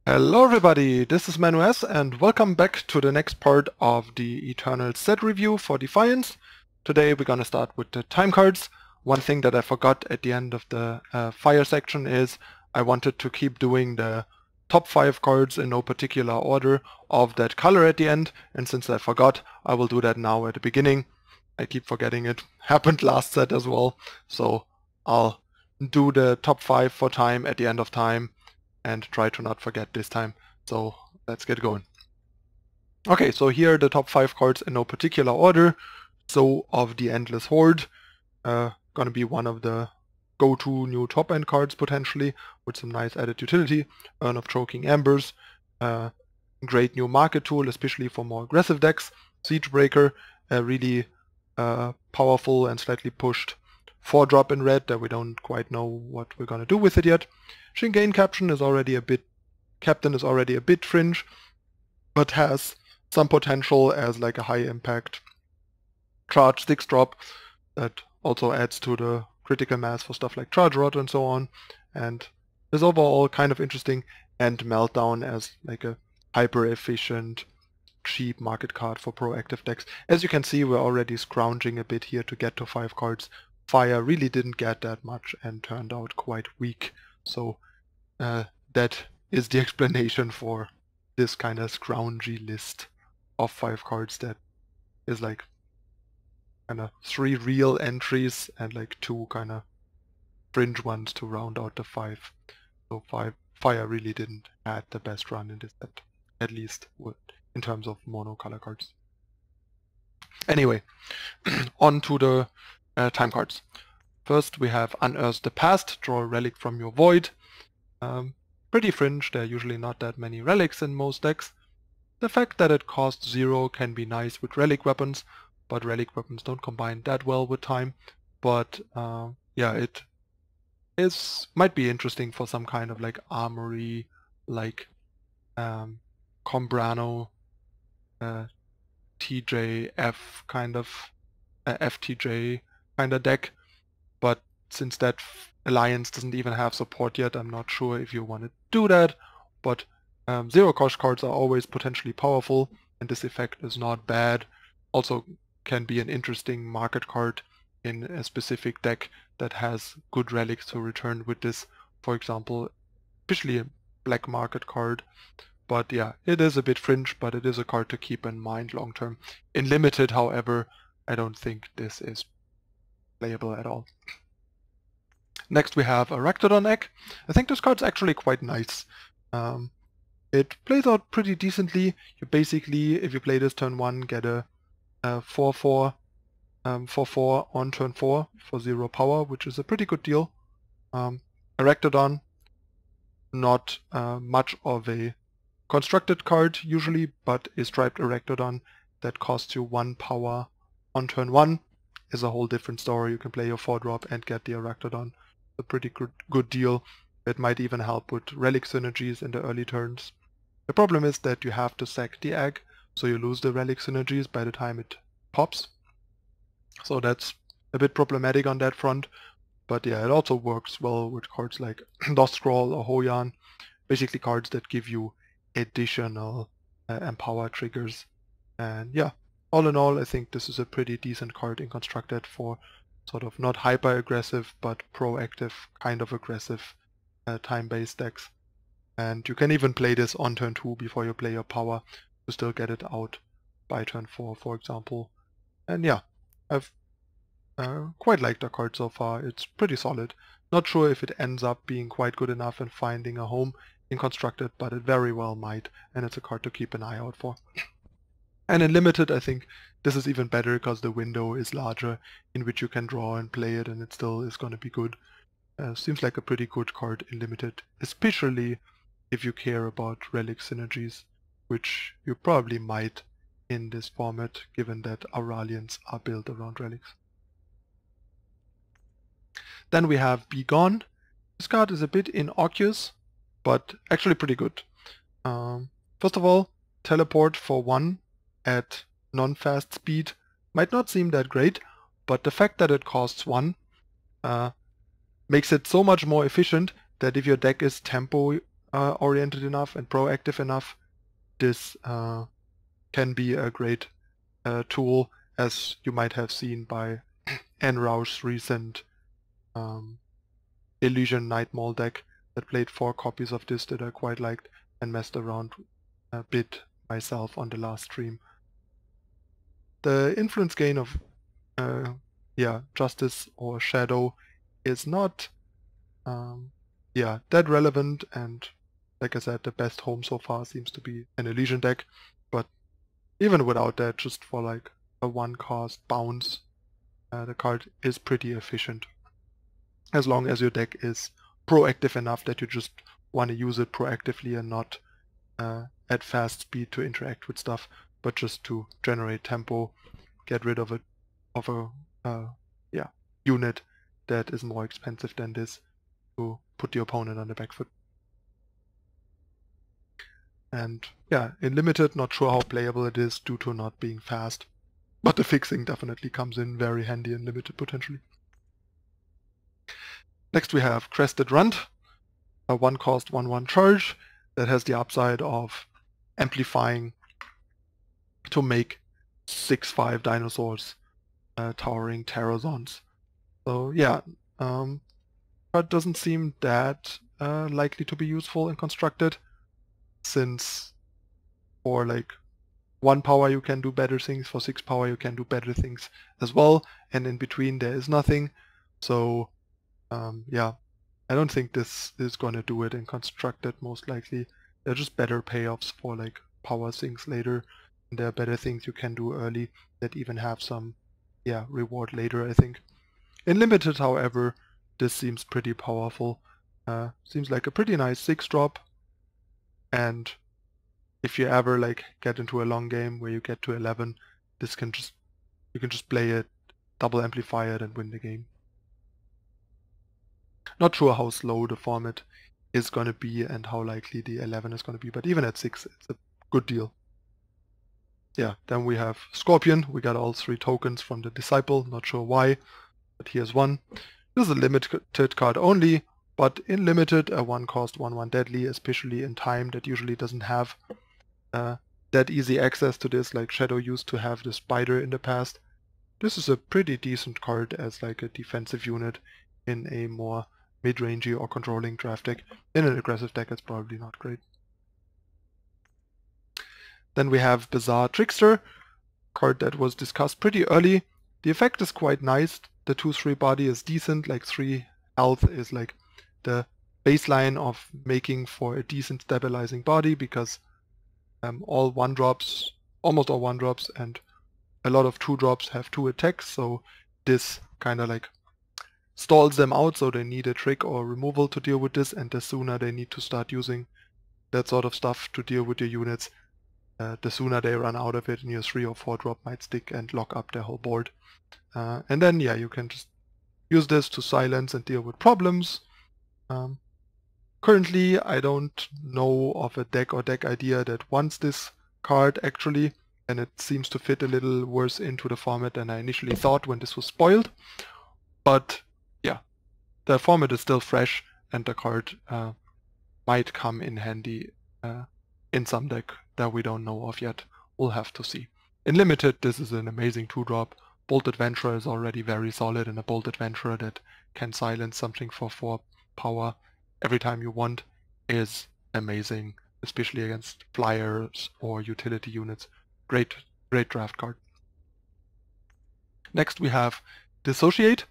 Hello everybody, this is Manuel and welcome back to the next part of the Eternal set review for Defiance. Today we're gonna start with the time cards. One thing that I forgot at the end of the fire section is I wanted to keep doing the top 5 cards in no particular order of that color at the end, and since I forgot, I will do that now at the beginning. I keep forgetting it. Happened last set as well, so I'll do the top 5 for time at the end of time and try to not forget this time. So let's get going. Okay, so here are the top 5 cards in no particular order. So of the Endless Horde, gonna be one of the go-to new top-end cards potentially, with some nice added utility. Urn of Choking Embers, great new market tool, especially for more aggressive decks. Siegebreaker, really powerful and slightly pushed 4-drop in red that we don't quite know what we're gonna do with it yet. Shingain Captain is already a bit fringe, but has some potential as like a high impact charge 6-drop that also adds to the critical mass for stuff like Charge Rod and so on, and is overall kind of interesting. And Meltdown as like a hyper efficient cheap market card for proactive decks. As you can see, we're already scrounging a bit here to get to 5 cards. Fire really didn't get that much and turned out quite weak. So that is the explanation for this kind of scroungy list of 5 cards that is like kind of 3 real entries and like 2 kind of fringe ones to round out the 5. So Fire really didn't have the best run in this set, at least in terms of mono color cards. Anyway, on to the time cards. First we have Unearthed the Past, draw a relic from your void. Pretty fringe, there are usually not that many relics in most decks. The fact that it costs 0 can be nice with relic weapons, but relic weapons don't combine that well with time. But yeah, it might be interesting for some kind of like armory, like Combrano, TJF kind of FTJ kind of deck, but since that alliance doesn't even have support yet, I'm not sure if you want to do that. But 0-cost cards are always potentially powerful, and this effect is not bad. Also can be an interesting market card in a specific deck that has good relics to return with this. For example, officially a black market card. But yeah, it is a bit fringe, but it is a card to keep in mind long term. In limited, however, I don't think this is playable at all. Next we have a Rakdodon Egg. I think this card's actually quite nice. It plays out pretty decently. You basically, if you play this turn 1, get a 4/4 on turn 4 for 0 power, which is a pretty good deal. A Rakdodon, not much of a constructed card usually, but a striped Rakdodon that costs you 1 power on turn 1 is a whole different story. You can play your 4-drop and get the Rakdodon. A pretty good deal. It might even help with relic synergies in the early turns. The problem is that you have to sack the egg, so you lose the relic synergies by the time it pops. So that's a bit problematic on that front. But yeah, it also works well with cards like Lost Scroll or Hoyan, basically cards that give you additional empower triggers. And yeah, all in all, I think this is a pretty decent card in constructed for sort of not hyper aggressive but proactive kind of aggressive time-based decks. And you can even play this on turn 2 before you play your power to still get it out by turn 4, for example. And yeah, I've quite liked the card so far. It's pretty solid. Not sure if it ends up being quite good enough and finding a home in constructed, but it very well might, and it's a card to keep an eye out for. And in limited, I think this is even better because the window is larger in which you can draw and play it, and it still is going to be good. Seems like a pretty good card in limited, especially if you care about relic synergies, which you probably might in this format, given that Auralians are built around relics. Then we have Be Gone. This card is a bit innocuous, but actually pretty good. First of all, teleport for 1 at non-fast speed might not seem that great, but the fact that it costs 1 makes it so much more efficient that if your deck is tempo oriented enough and proactive enough, this can be a great tool, as you might have seen by Enrausch's recent Elysian Night Mall deck that played 4 copies of this that I quite liked and messed around a bit myself on the last stream. The influence gain of Justice or Shadow is not that relevant, and like I said, the best home so far seems to be an Elysian deck, but even without that, just for like a 1-cost bounce, the card is pretty efficient. As long as your deck is proactive enough that you just want to use it proactively and not at fast speed to interact with stuff, but just to generate tempo, get rid of a unit that is more expensive than this to put the opponent on the back foot. And yeah, in limited, not sure how playable it is due to not being fast, but the fixing definitely comes in very handy in limited potentially. Next we have Crested Runt, a 1-cost 1/1 charge that has the upside of amplifying to make 6/5 dinosaurs towering Terrazons. So yeah, but doesn't seem that likely to be useful in constructed, since for like 1 power you can do better things, for 6 power you can do better things as well, and in between there is nothing. So yeah, I don't think this is gonna do it in constructed most likely. There are just better payoffs for like power things later, and there are better things you can do early that even have some reward later, I think. In limited, however, this seems pretty powerful. Seems like a pretty nice 6-drop, and if you ever like get into a long game where you get to 11, this can just you can just play it, double amplify it, and win the game. Not sure how slow the format is going to be and how likely the 11 is going to be, but even at 6, it's a good deal. Yeah, then we have Scorpion. We got all 3 tokens from the Disciple, not sure why, but here's one. This is a limited card only, but in limited, a 1-cost 1/1 deadly, especially in time that usually doesn't have that easy access to this, like Shadow used to have the Spider in the past. This is a pretty decent card as like a defensive unit in a more mid-rangey or controlling draft deck. In an aggressive deck, it's probably not great. Then we have Bizarre Trickster, card that was discussed pretty early. The effect is quite nice. The 2/3 body is decent, like 3 health is like the baseline of making for a decent stabilizing body, because all 1-drops, almost all 1-drops, and a lot of 2-drops have 2 attacks, so this kind of like stalls them out, so they need a trick or removal to deal with this, and the sooner they need to start using that sort of stuff to deal with your units, the sooner they run out of it, and your 3 or 4-drop might stick and lock up their whole board. And then yeah, you can just use this to silence and deal with problems. Currently, I don't know of a deck or deck idea that wants this card actually, and it seems to fit a little worse into the format than I initially thought when this was spoiled. But yeah, the format is still fresh, and the card might come in handy in some deck that we don't know of yet. We'll have to see. In limited, this is an amazing 2-drop. Bolt Adventurer is already very solid, and a Bolt Adventurer that can silence something for 4 power every time you want is amazing, especially against flyers or utility units. Great draft card. Next we have Dissociate.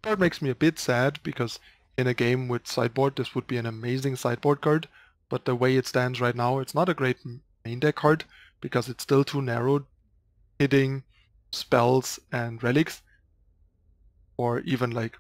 That makes me a bit sad, because in a game with sideboard this would be an amazing sideboard card, but the way it stands right now, it's not a great main deck card, because it's still too narrow, hitting spells and relics, or even like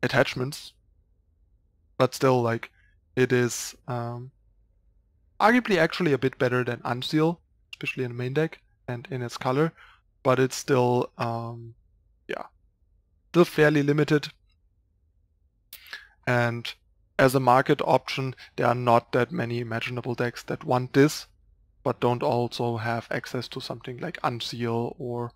attachments. But still, like, it is arguably actually a bit better than Unseal, especially in the main deck and in its color, but it's still still fairly limited. And as a market option, there are not that many imaginable decks that want this, but don't also have access to something like Unseal or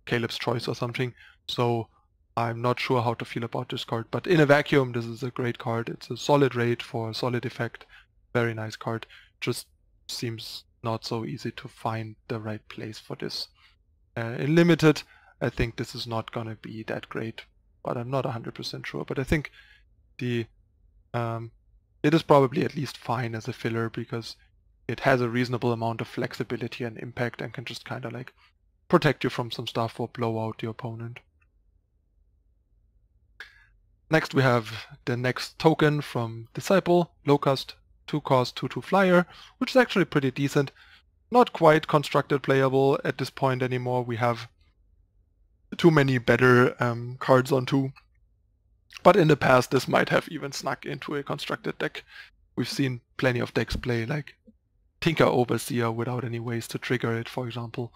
Caleb's Choice or something. So I'm not sure how to feel about this card, but in a vacuum, this is a great card. It's a solid rate for a solid effect. Very nice card. Just seems not so easy to find the right place for this. In limited, I think this is not gonna be that great, but I'm not 100% sure. But I think the it is probably at least fine as a filler because it has a reasonable amount of flexibility and impact and can just kind of like protect you from some stuff or blow out the opponent. Next we have the next token from Disciple, Locust, 2-cost, 2/2 flyer, which is actually pretty decent. Not quite constructed playable at this point anymore. We have too many better cards on 2. But in the past this might have even snuck into a constructed deck. We've seen plenty of decks play like Tinker Overseer without any ways to trigger it, for example.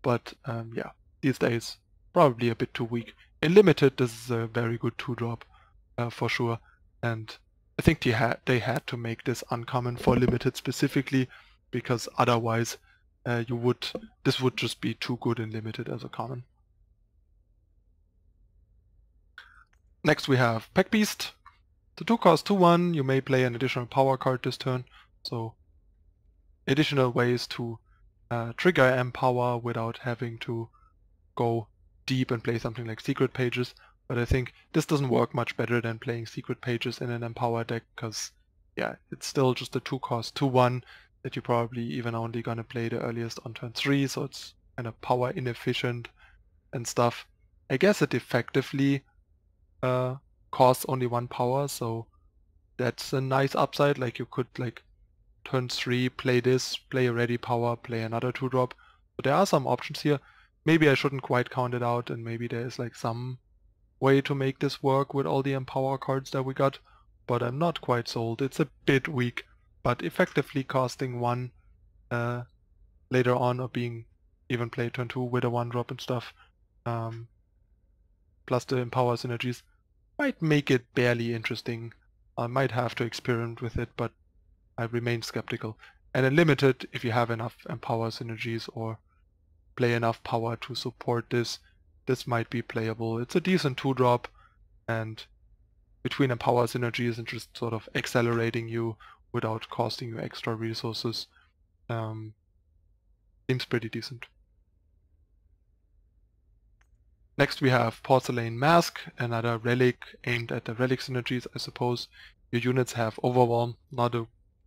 But yeah, these days probably a bit too weak. In limited, this is a very good 2-drop for sure, and I think they had to make this uncommon for limited specifically, because otherwise this would just be too good in limited as a common. Next we have Pack Beast. The 2-cost 2/1, you may play an additional power card this turn, so additional ways to trigger Empower without having to go deep and play something like Secret Pages. But I think this doesn't work much better than playing Secret Pages in an Empower deck, because yeah, it's still just a 2-cost 2/1 that you're probably even only gonna play the earliest on turn 3, so it's kind of power inefficient and stuff. I guess it effectively costs only 1 power, so that's a nice upside. Like you could like turn 3 play this, play a ready power, play another 2-drop. So there are some options here. Maybe I shouldn't quite count it out, and maybe there is like some way to make this work with all the Empower cards that we got, but I'm not quite sold. It's a bit weak, but effectively costing 1 later on, or being even played turn 2 with a 1-drop and stuff, plus the Empower synergies, might make it barely interesting. I might have to experiment with it, but I remain skeptical. And in limited, if you have enough Empower synergies or play enough power to support this, this might be playable. It's a decent 2-drop, and between Empower synergies and just sort of accelerating you without costing you extra resources, seems pretty decent. Next we have Porcelain Mask, another relic aimed at the relic synergies, I suppose. Your units have Overwhelm, not a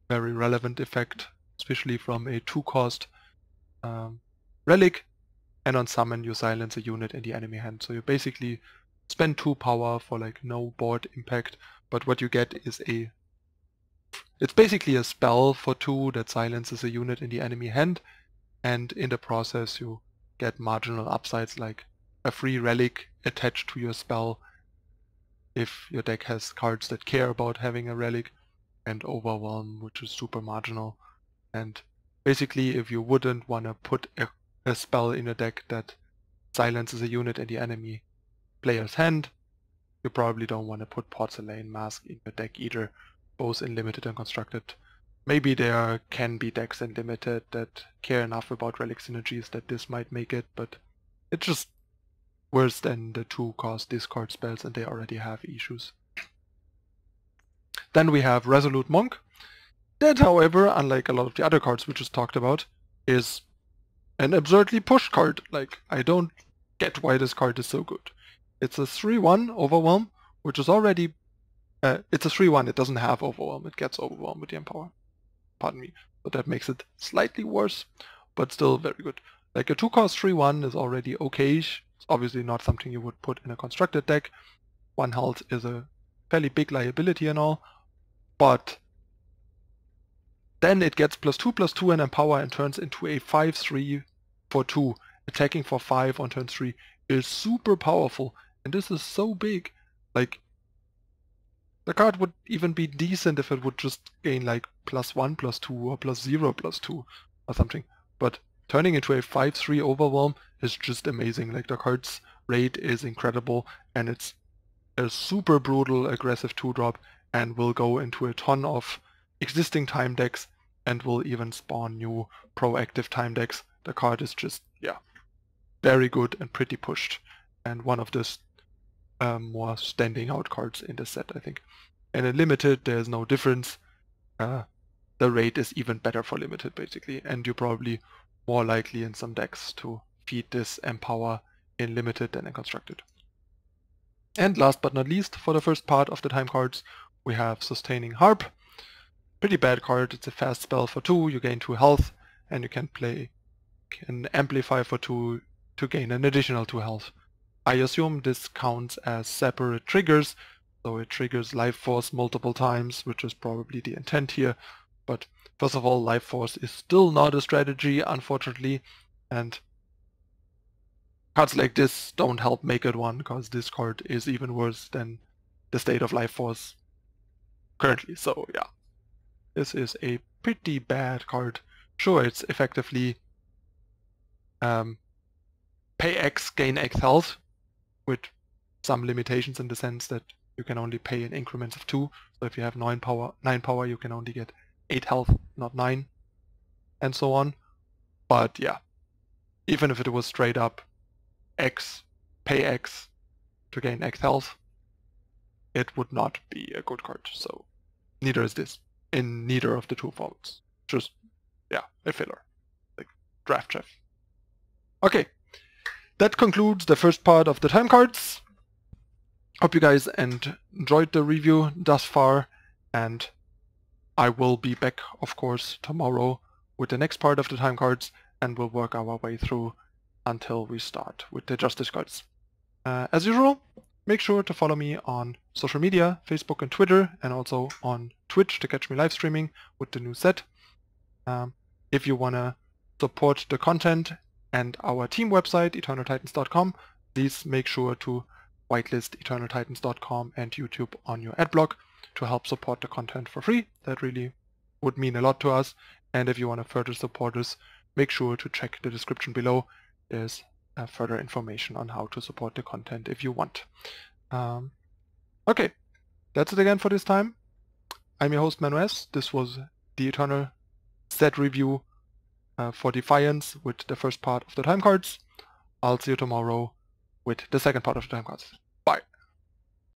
very relevant effect, especially from a 2-cost relic, and on summon you silence a unit in the enemy hand. So you basically spend 2 power for like no board impact, but what you get is it's basically a spell for 2 that silences a unit in the enemy hand, and in the process you get marginal upsides like a free relic attached to your spell if your deck has cards that care about having a relic, and Overwhelm, which is super marginal. And basically, if you wouldn't want to put a spell in a deck that silences a unit in the enemy player's hand, you probably don't want to put Porcelain Mask in your deck either, both in limited and constructed. Maybe there can be decks in limited that care enough about relic synergies that this might make it, but it's just worse than the 2-cost discard spells, and they already have issues. Then we have Resolute Monk. That, however, unlike a lot of the other cards we just talked about, is an absurdly pushed card. Like, I don't get why this card is so good. It's a 3/1 Overwhelm, which is already... it's a 3/1, it doesn't have Overwhelm, it gets Overwhelm with the Empower. Pardon me. But that makes it slightly worse, but still very good. Like, a 2-cost 3/1 is already okay-ish. It's obviously not something you would put in a constructed deck. 1 health is a fairly big liability and all, but then it gets +2/+2 and Empower and turns into a 5/3 for 2. Attacking for 5 on turn 3 is super powerful, and this is so big. Like, the card would even be decent if it would just gain like +1/+2 or +0/+2 or something. But turning into a 5/3 Overwhelm is just amazing. Like, the card's rate is incredible, and it's a super brutal aggressive 2-drop and will go into a ton of existing time decks and will even spawn new proactive time decks. The card is just, yeah, very good and pretty pushed, and one of the more standing out cards in the set, I think. And in limited, there's no difference. The rate is even better for limited, basically, and you're probably more likely in some decks to feed this Empower in limited than in constructed. And last but not least, for the first part of the time cards, we have Sustaining Harp. Pretty bad card. It's a fast spell for 2, you gain 2 health, and you can amplify for 2 to gain an additional 2 health. I assume this counts as separate triggers, so it triggers Life Force multiple times, which is probably the intent here. But first of all, Life Force is still not a strategy, unfortunately, and cards like this don't help make it one, because this card is even worse than the state of Life Force currently. So yeah, this is a pretty bad card. Sure, it's effectively pay X, gain X health, with some limitations in the sense that you can only pay in increments of 2. So if you have 9 power, you can only get 8 health, not 9, and so on. But yeah, even if it was straight up X, pay X to gain X health, it would not be a good card. So neither is this in neither of the 2 formats. Just, yeah, a filler, like Draft Chef. Okay, that concludes the first part of the time cards. Hope you guys enjoyed the review thus far, and I will be back, of course, tomorrow with the next part of the time cards, and we'll work our way through until we start with the Justice cards. As usual, make sure to follow me on social media, Facebook and Twitter, and also on Twitch to catch me live streaming with the new set. If you want to support the content and our team website, eternaltitans.com, please make sure to whitelist eternaltitans.com and YouTube on your adblock to help support the content for free. That really would mean a lot to us. And if you want to further support us, make sure to check the description below. There's further information on how to support the content if you want. Okay, that's it again for this time. I'm your host, Manuel. This was the Eternal set review for Defiance with the first part of the time cards. I'll see you tomorrow with the second part of the time cards. Bye.